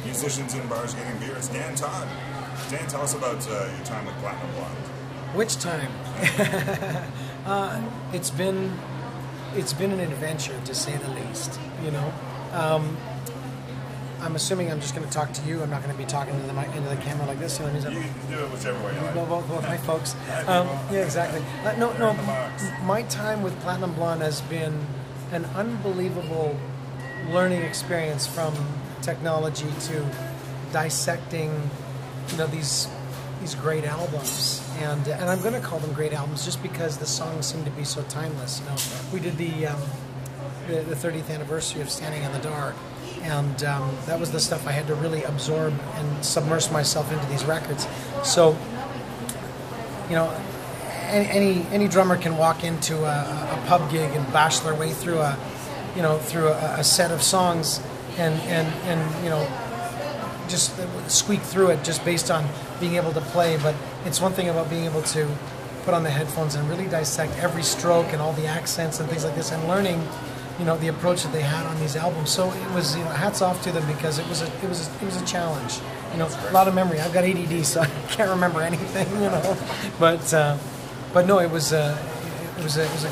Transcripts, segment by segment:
musicians in bars getting beers. Dan Todd. Dan, tell us about your time with Platinum Blonde. Which time? It's been an adventure, to say the least. You know, I'm assuming I'm just going to talk to you. I'm not going to be talking into the camera like this. You know what I mean? You can do it whichever way you like. Both, hi, folks. Yeah, exactly. No. My time with Platinum Blonde has been an unbelievable learning experience, from technology to dissecting, these great albums, and I'm going to call them great albums just because the songs seem to be so timeless. We did the 30th anniversary of Standing in the Dark, and that was the stuff I had to really absorb and submerge myself into these records. So, any drummer can walk into a pub gig and bash their way through a set of songs and just squeak through it just based on being able to play. But it's one thing about being able to put on the headphones and really dissect every stroke and all the accents and things like this, and learning the approach that they had on these albums. So it was hats off to them, because it was a challenge. A lot of memory. I've got ADD, so I can't remember anything. But no, it was a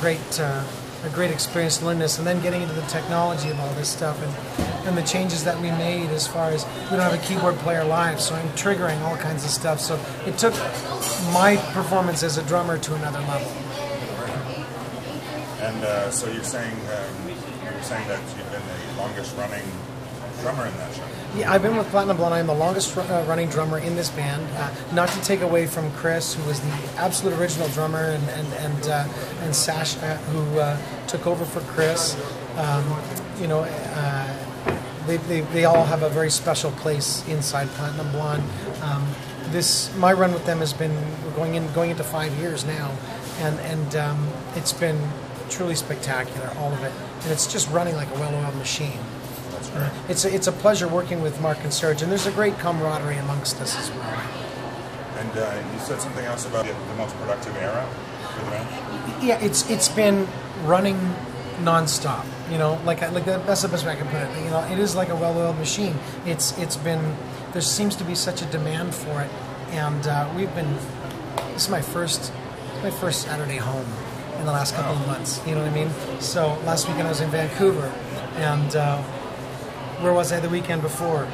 great experience to learn this, and then getting into the technology of all this stuff, and the changes that we made as far as we don't have a keyboard player live, so I'm triggering all kinds of stuff. So it took my performance as a drummer to another level. And so you're saying that you've been the longest running drummer in that show. Yeah, I've been with Platinum Blonde. I'm the longest running drummer in this band. Not to take away from Chris, who was the absolute original drummer, and Sash, who took over for Chris. They all have a very special place inside Platinum Blonde. My run with them has been going into 5 years now, and it's been truly spectacular, all of it, and it's just running like a well-oiled machine. That's great. It's a pleasure working with Mark and Serge, and there's a great camaraderie amongst us as well. And you said something else about the most productive era for the band? Yeah, it's been running non-stop. Like that's the best way I can put it. It is like a well-oiled machine. There seems to be such a demand for it, and this is my first Saturday home in the last couple of months. You know what I mean? So last weekend I was in Vancouver, and where was I the weekend before?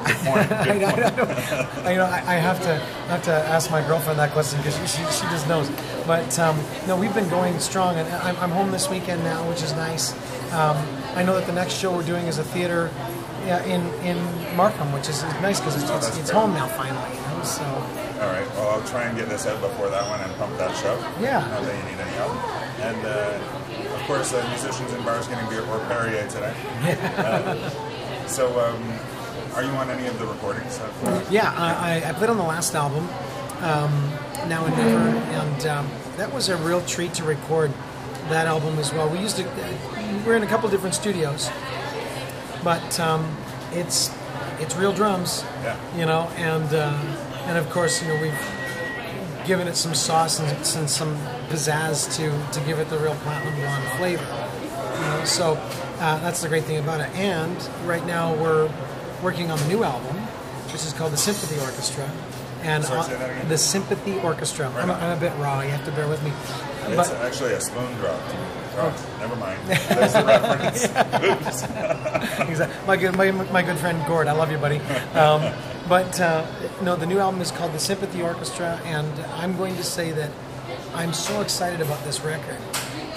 Good point. I have to ask my girlfriend that question, because she just knows. But no, we've been going strong, and I'm home this weekend now, which is nice. I know that the next show we're doing is a theater in Markham, which is nice, because it's home now finally. So. All right. Well, I'll try and get this out before that one and pump that show. Yeah. Not that you need any help. And of course, musicians in bars getting beer or Perrier today. So, are you on any of the recordings? Yeah, I played on the last album, Now and Never, and that was a real treat to record that album as well. We're in a couple different studios, but it's real drums, and of course, we've given it some sauce and some pizzazz to give it the real Platinum Blonde flavor. So that's the great thing about it. And right now we're working on the new album, which is called the Sympathy Orchestra. And Sorry, say that again? The Sympathy Orchestra. Right I'm a bit raw. You have to bear with me. It's actually a spoon drop. Oh, never mind. There's the reference. Oops. Exactly. My good friend Gord, I love you, buddy. No, the new album is called The Sympathy Orchestra, and I'm going to say that I'm so excited about this record,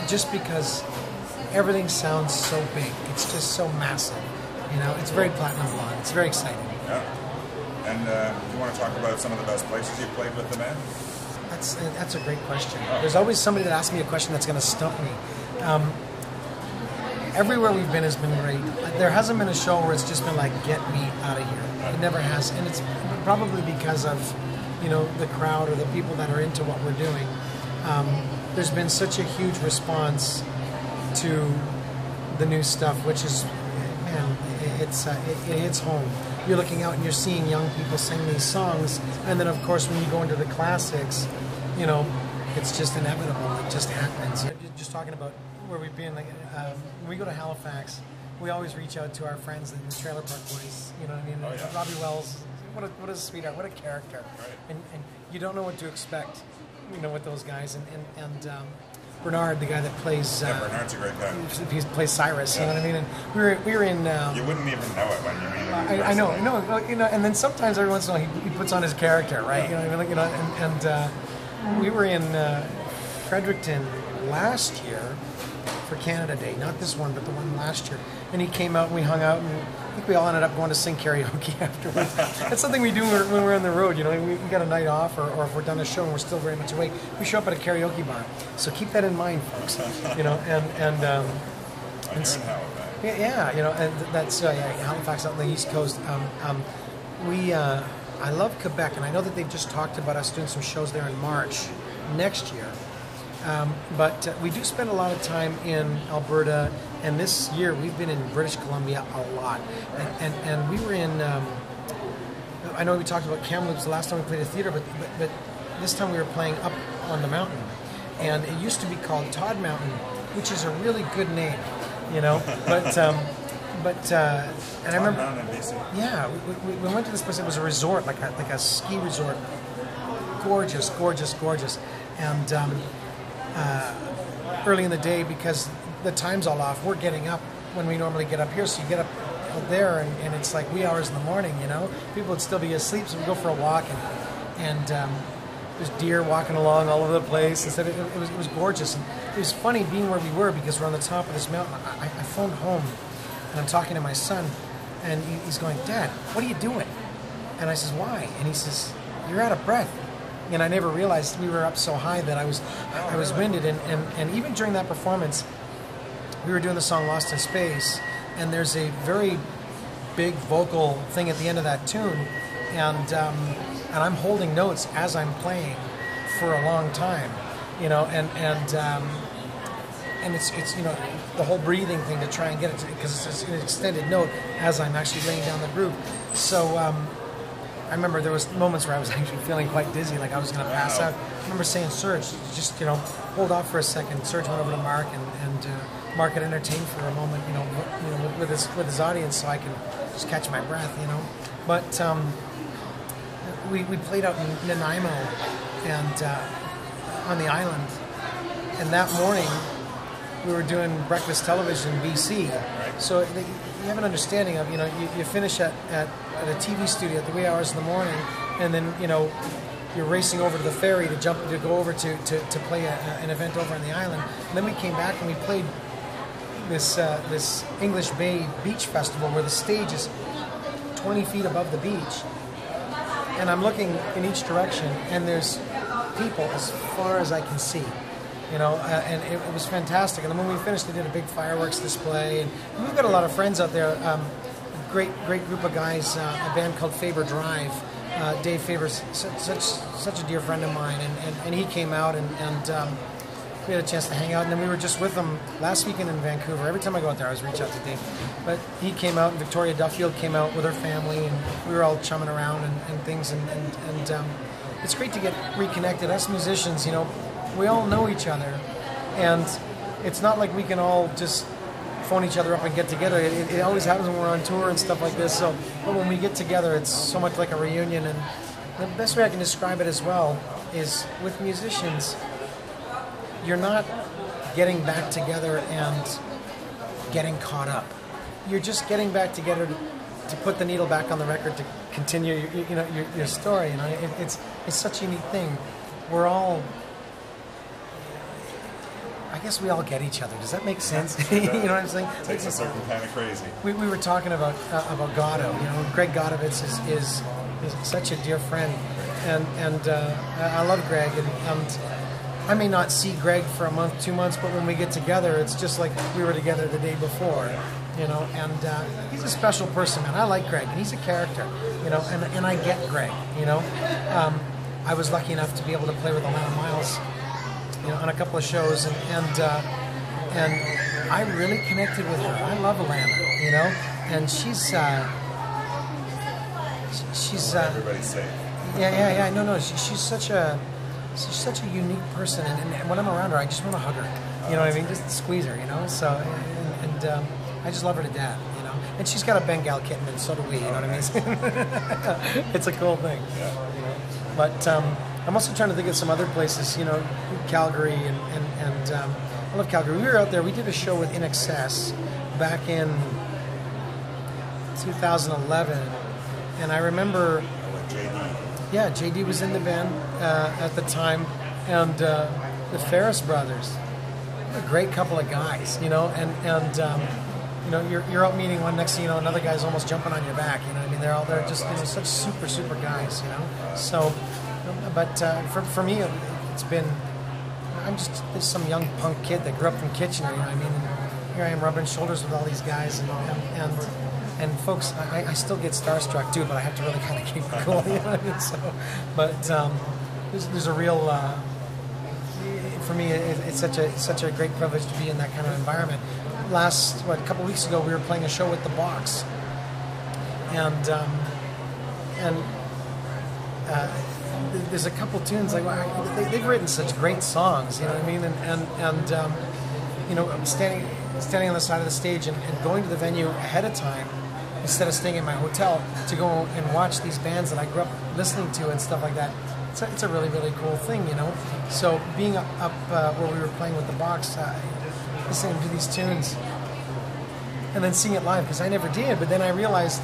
just because everything sounds so big. It's just so massive. It's very Platinum Blonde. It's very exciting. Yeah. And do you want to talk about some of the best places you've played with the band? That's a great question. There's always somebody that asks me a question that's going to stump me. Everywhere we've been has been great. There hasn't been a show where it's just been like, get me out of here. It never has. And it's probably because of, the crowd or the people that are into what we're doing. There's been such a huge response to the new stuff, which is, man, it hits home. You're looking out and you're seeing young people sing these songs, and then of course when you go into the classics, it's just inevitable. It just happens. Just talking about where we've been, like when we go to Halifax, we always reach out to our friends in the Trailer Park Boys. You know what I mean? Oh, yeah. Robbie Wells, what a sweetheart, what a character. Right. And you don't know what to expect, you know, with those guys. And Bernard, the guy that plays... Bernard's a great guy. He plays Cyrus, you know what I mean? And we were in... you wouldn't even know it when you meet him. I know, you know, and then sometimes every once in a while he puts on his character, right? You know what I mean? You know, and we were in Fredericton last year for Canada Day, not this one, but the one last year. And he came out and we hung out, and I think we all ended up going to sing karaoke afterwards. That's something we do when we're on the road, you know. We got a night off, or if we're done a show and we're still very much awake, we show up at a karaoke bar. So keep that in mind, folks. You know, and you're in Halifax. yeah, you know, and that's Halifax out on the East Coast. I love Quebec, and I know that they've just talked about us doing some shows there in March next year. But we do spend a lot of time in Alberta, and this year we've been in British Columbia a lot. And we were in, I know we talked about Kamloops the last time we played a theater, but this time we were playing up on the mountain. And it used to be called Todd Mountain, which is a really good name, you know. But and I remember, yeah, we went to this place. It was a resort, like a ski resort, gorgeous, gorgeous, gorgeous. And early in the day, because the time's all off, we're getting up when we normally get up here. So you get up there, and it's like wee hours in the morning. You know, people would still be asleep, so we go for a walk, and there's deer walking along all over the place. And so it was gorgeous. And it was funny being where we were because we're on the top of this mountain. I phoned home. And I'm talking to my son, and he's going, "Dad, what are you doing?" And I says, "Why?" And he says, "You're out of breath." And I never realized we were up so high that I was winded. And even during that performance, we were doing the song "Lost in Space," and there's a very big vocal thing at the end of that tune, and I'm holding notes as I'm playing for a long time, you know, and it's you know, the whole breathing thing to try and get it, because it's an extended note as I'm actually laying down the groove. So I remember there was moments where I was actually feeling quite dizzy, like I was going to pass out. I remember saying, "Serge, just, you know, hold off for a second." Serge went over to Mark, and Mark had entertained for a moment, you know, with his audience, so I can just catch my breath, you know. But we played out in Nanaimo and on the island, and that morning we were doing breakfast television in BC. So you have an understanding of, you know, you finish at a TV studio at the wee hours in the morning, and then, you know, you're racing over to the ferry to go over to play an event over on the island. And then we came back and we played this English Bay Beach Festival where the stage is 20 feet above the beach. And I'm looking in each direction, and there's people as far as I can see. You know, and it was fantastic. And then when we finished, they did a big fireworks display. And we've got a lot of friends out there. A great group of guys. A band called Faber Drive. Dave Faber's such a dear friend of mine, and he came out, and we had a chance to hang out. And then we were just with him last weekend in Vancouver. Every time I go out there, I always reach out to Dave. But he came out, and Victoria Duffield came out with her family, and we were all chumming around and things. And it's great to get reconnected. Us musicians, you know, we all know each other, and it's not like we can all just phone each other up and get together. It always happens when we're on tour and stuff like this. So, but when we get together, it's so much like a reunion. And the best way I can describe it as well is with musicians, you're not getting back together and getting caught up. You're just getting back together to put the needle back on the record to continue your story. You know, it's such a unique thing. We're all, I guess we all get each other. Does that make sense? You know what I'm saying? It takes a certain kind of crazy. We were talking about Gatto. You know, Greg Godovitz is such a dear friend, and I love Greg. And I may not see Greg for a month, 2 months, but when we get together, it's just like we were together the day before. You know, and he's a special person, man. I like Greg, and he's a character. You know, and I get Greg. You know, I was lucky enough to be able to play with Alana Miles, you know, on a couple of shows, and I really connected with her. I love Alana, you know, and she's everybody's safe. Yeah. No, she's such a unique person, and when I'm around her, I just want to hug her. You know what I mean? Just squeeze her, you know. So I just love her to death, you know. And she's got a Bengal kitten, and so do we. You know what I mean? It's a cool thing. Yeah. You know? But I'm also trying to think of some other places. You know, Calgary and I love Calgary. We were out there. We did a show with In Excess back in 2011, and I remember. Yeah, JD was in the band at the time, and the Ferris brothers, a great couple of guys, you know, and you know, you're out meeting one, next thing you know, another guy's almost jumping on your back, you know what I mean? They're just, you know, such super guys, you know. So, but for me, it's been, I'm just some young punk kid that grew up from Kitchener, you know what I mean? And here I am rubbing shoulders with all these guys, and folks, I still get starstruck too, but I have to really kind of keep it cool, you know what I mean? So, but there's a real, for me, it's such a great privilege to be in that kind of environment. A couple weeks ago, we were playing a show with the Box, and there's a couple tunes like they've written such great songs, you know what I mean? And you know, I'm standing on the side of the stage and going to the venue ahead of time instead of staying in my hotel to go and watch these bands that I grew up listening to and stuff like that. It's a really cool thing, you know. So being up where we were playing with the Box, listening to these tunes, and then seeing it live, because I never did. But then I realized,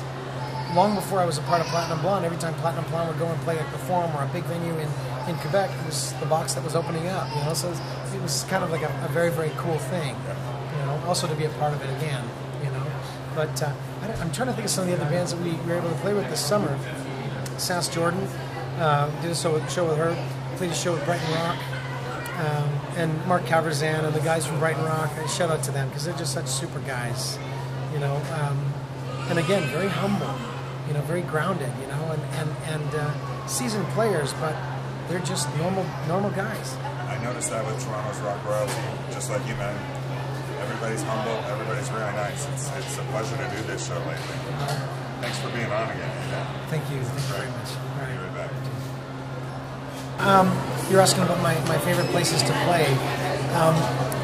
long before I was a part of Platinum Blonde, every time Platinum Blonde would go and play at the Forum or a big venue in Quebec, it was the Box that was opening up, you know. So it was kind of like a very cool thing, you know. Also to be a part of it again, you know. But I'm trying to think of some of the other bands that we were able to play with this summer. Sass Jordan, did a show with her, played a show with Brighton Rock, and Mark Calverzan and the guys from Brighton Rock. Shout out to them, because they're just such super guys, you know. And again, very humble, you know, very grounded, you know, and seasoned players, but they're just normal guys. I noticed that with Toronto's Rock Royalty, just like you, man. Everybody's humble, everybody's really nice. It's a pleasure to do this show lately. Thanks for being on again. Yeah. Thank you very much. All right. Be right back. You're asking about my favorite places to play.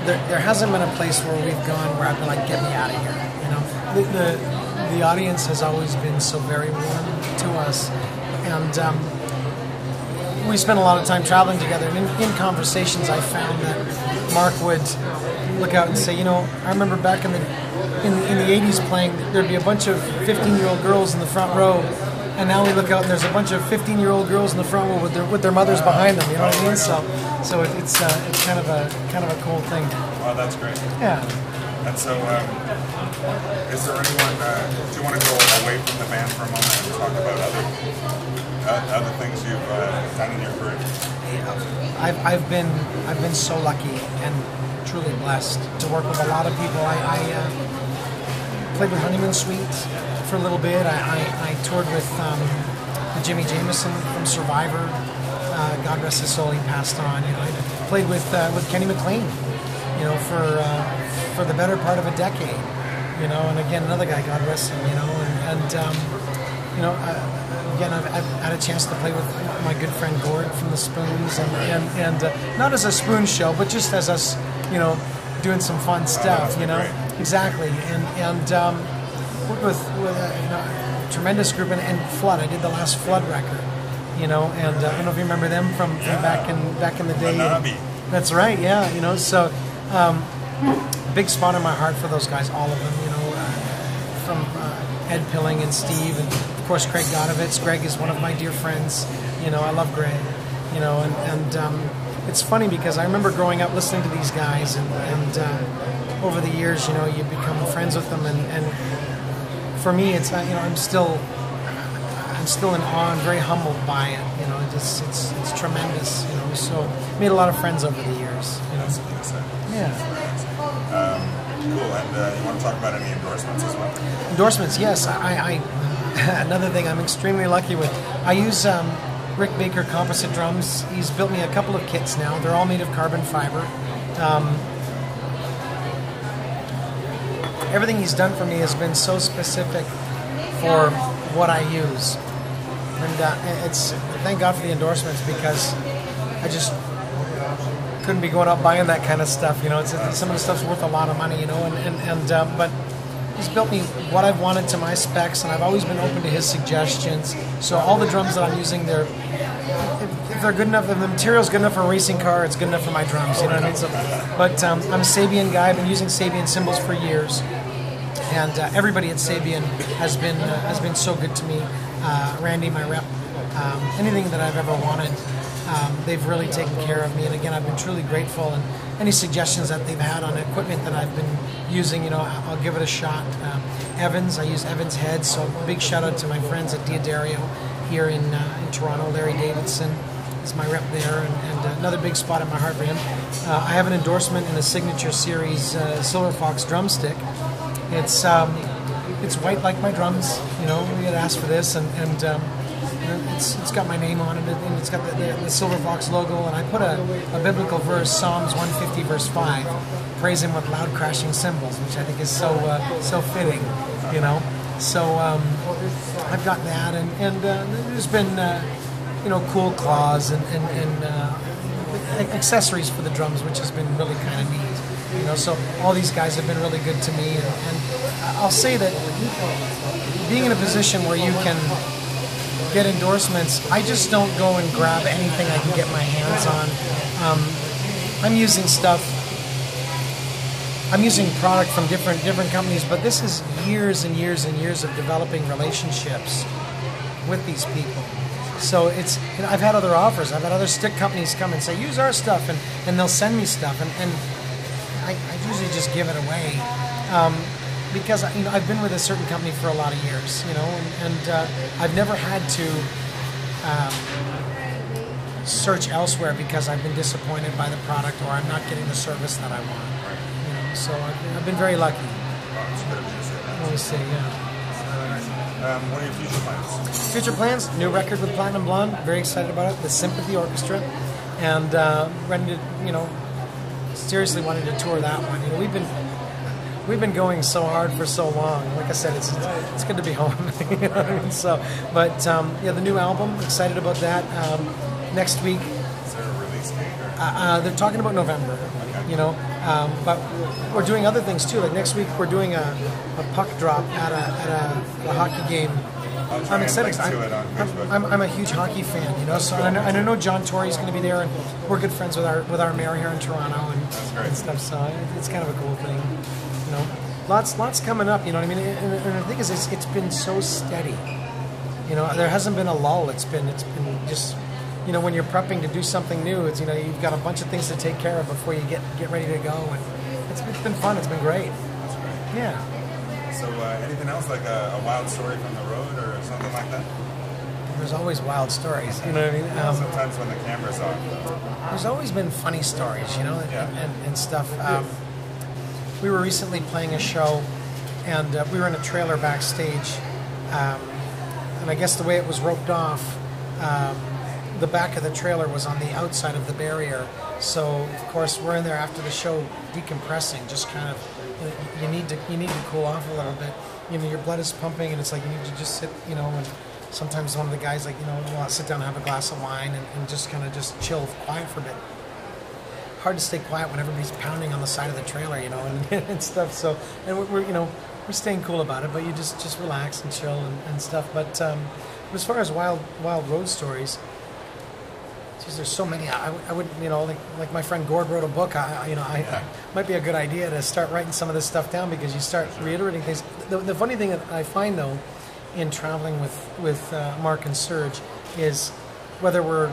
There hasn't been a place where we've gone where I've been like, get me out of here. You know, the audience has always been so very warm to us, and we spent a lot of time traveling together. And in conversations, I found that Mark would look out and say, you know, I remember back in the 80s playing, there'd be a bunch of 15-year-old girls in the front row, and now we look out and there's a bunch of 15-year-old girls in the front row with their mothers behind them. You know what I mean? So it's kind of a cool thing. Well, that's great. Yeah. And so, is there anyone? Do you want to go away from the band for a moment and talk about other things you've done in your career? I've been so lucky and truly blessed to work with a lot of people. I played with Honeymoon Suite for a little bit. I toured with Jimmy Jameson from Survivor. God rest his soul, he passed on. You know, I played with Kenny McLean, you know, for the better part of a decade. You know, and again, another guy, God rest him. You know, and you know, again, I've had a chance to play with my good friend Gord from the Spoons, and not as a Spoon show, but just as us, you know, doing some fun stuff, you know. Great. Exactly, and worked with you know, a tremendous group, and Flood. I did the last Flood record, you know, and I don't know if you remember them from back in the day. That's right, yeah, you know. So big spot in my heart for those guys, all of them, you know, from Ed Pilling and Steve, and of course Craig Godovitz. Greg is one of my dear friends, you know. I love Greg, you know, and it's funny because I remember growing up listening to these guys, and over the years, you know, you become friends with them, and for me, it's you know, I'm still in awe and very humbled by it. You know, it's tremendous. You know, so made a lot of friends over the years. You know, yeah. Cool. And you want to talk about any endorsements as well? Endorsements, yes. I another thing I'm extremely lucky with. I use Rick Baker composite drums. He's built me a couple of kits now. They're all made of carbon fiber. Everything he's done for me has been so specific for what I use. And it's thank God for the endorsements, because I just couldn't be going out buying that kind of stuff. You know, some of the stuff's worth a lot of money. You know, but he's built me what I've wanted to my specs, and I've always been open to his suggestions. So all the drums that I'm using, if they're good enough, if the material's good enough for a racing car, it's good enough for my drums. You know what I mean? So, but I'm a Sabian guy. I've been using Sabian cymbals for years, and everybody at Sabian has been so good to me. Randy, my rep, anything that I've ever wanted, they've really taken care of me. And again, I've been truly grateful. And any suggestions that they've had on equipment that I've been using, I'll give it a shot. Evans, I use Evans heads, so big shout out to my friends at Diodario here in Toronto. Larry Davidson is my rep there, and another big spot in my heart for him. I have an endorsement in a signature series Silverfox drumstick. It's white like my drums. We had asked for this, and it's got my name on it, and it's got the Silverfox logo, and I put a biblical verse, Psalms 150 verse 5, praise him with loud crashing cymbals, which I think is so fitting, So I've got that, and there's been cool claws and accessories for the drums, which has been really kind of neat. So all these guys have been really good to me, and I'll say that being in a position where you can get endorsements, I just don't go and grab anything I can get my hands on. I'm using product from different companies, but this is years and years and years of developing relationships with these people. So I've had other offers. I've had other stick companies come and say, use our stuff, and they'll send me stuff, and I usually just give it away. Because I've been with a certain company for a lot of years, and I've never had to search elsewhere because I've been disappointed by the product or I'm not getting the service that I want. So I've been very lucky. I always say, what are your future plans? Future plans? New record with Platinum Blonde. Very excited about it. The Sympathy Orchestra, and ready to, seriously wanting to tour that one. We've been going so hard for so long. Like I said, it's good to be home. You know what I mean? So, but the new album, excited about that. Next week. Is there a release date? They're talking about November. Okay. But we're doing other things too. Like next week, we're doing a puck drop at a hockey game. I'm excited. I'm a huge hockey fan, So and I know John Torrey's going to be there, and we're good friends with our mayor here in Toronto and stuff. So it's kind of a cool thing. Lots coming up, you know what I mean? And the thing is, it's been so steady. There hasn't been a lull. It's been just, when you're prepping to do something new, it's, you've got a bunch of things to take care of before you get ready to go. And it's been fun. It's been great. That's great. Yeah. So anything else, like a wild story from the road or something like that? There's always wild stories, you know what I mean? Sometimes when the camera's off, though. There's always been funny stories, and stuff. We were recently playing a show, and we were in a trailer backstage, and I guess the way it was roped off, the back of the trailer was on the outside of the barrier. So of course we're in there after the show decompressing, just kind of, you need to cool off a little bit. Your blood is pumping, and it's like you need to just sit, and sometimes one of the guys will sit down and have a glass of wine and just kind of just chill quiet for a bit. Hard to stay quiet when everybody's pounding on the side of the trailer, and stuff. So, and we're staying cool about it, but you just relax and chill and stuff. But as far as wild road stories, geez, there's so many. I would, like my friend Gord wrote a book. I might be a good idea to start writing some of this stuff down, because you start reiterating things. The funny thing that I find though, in traveling with Mark and Serge, is whether we're,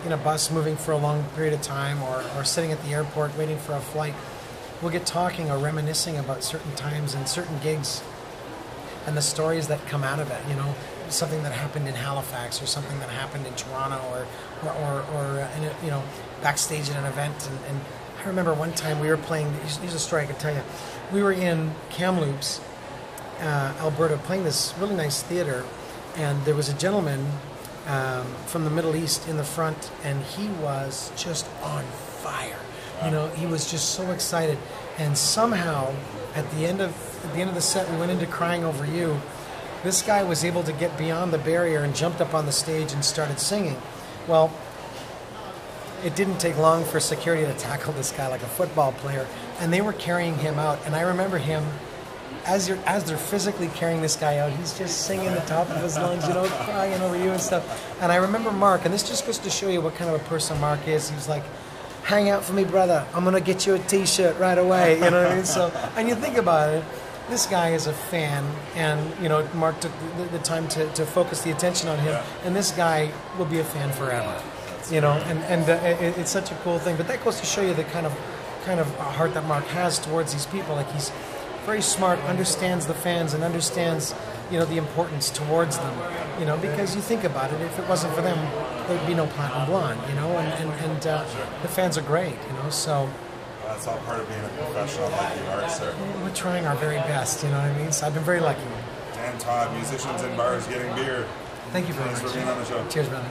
in a bus moving for a long period of time, or sitting at the airport waiting for a flight, we'll get talking or reminiscing about certain times and certain gigs and the stories that come out of it, something that happened in Halifax or something that happened in Toronto or in a, backstage at an event. And I remember one time we were playing, here's a story I could tell you. We were in Kamloops, Alberta, playing this really nice theater, and there was a gentleman from the Middle East in the front, and he was just on fire. He was just so excited, and somehow at the end of the set, we went into Crying Over You. This guy was able to get beyond the barrier and jumped up on the stage and started singing. Well, it didn't take long for security to tackle this guy like a football player, and they were carrying him out. And I remember him as they're physically carrying this guy out, he's just singing the top of his lungs, you know, crying over you and stuff. And I remember Mark, and this just goes to show you what kind of a person Mark is. He was like, "Hang out for me, brother. I'm gonna get you a T-shirt right away." You know what I mean? So, and you think about it, this guy is a fan, and you know, Mark took the time to focus the attention on him, and this guy will be a fan forever. You know, and it's such a cool thing. But that goes to show you the kind of heart that Mark has towards these people. Like, he's very smart, understands the fans, and understands, you know, the importance towards them. You know, because you think about it, if it wasn't for them, there'd be no Platinum Blonde. You know, and the fans are great. You know, so. That's all part of being a professional like you are, sir. We're trying our very best. You know what I mean? So I've been very lucky. Dan Todd, musicians in bars getting beer. Thank you very much. Thanks for being on the show. Cheers, brother.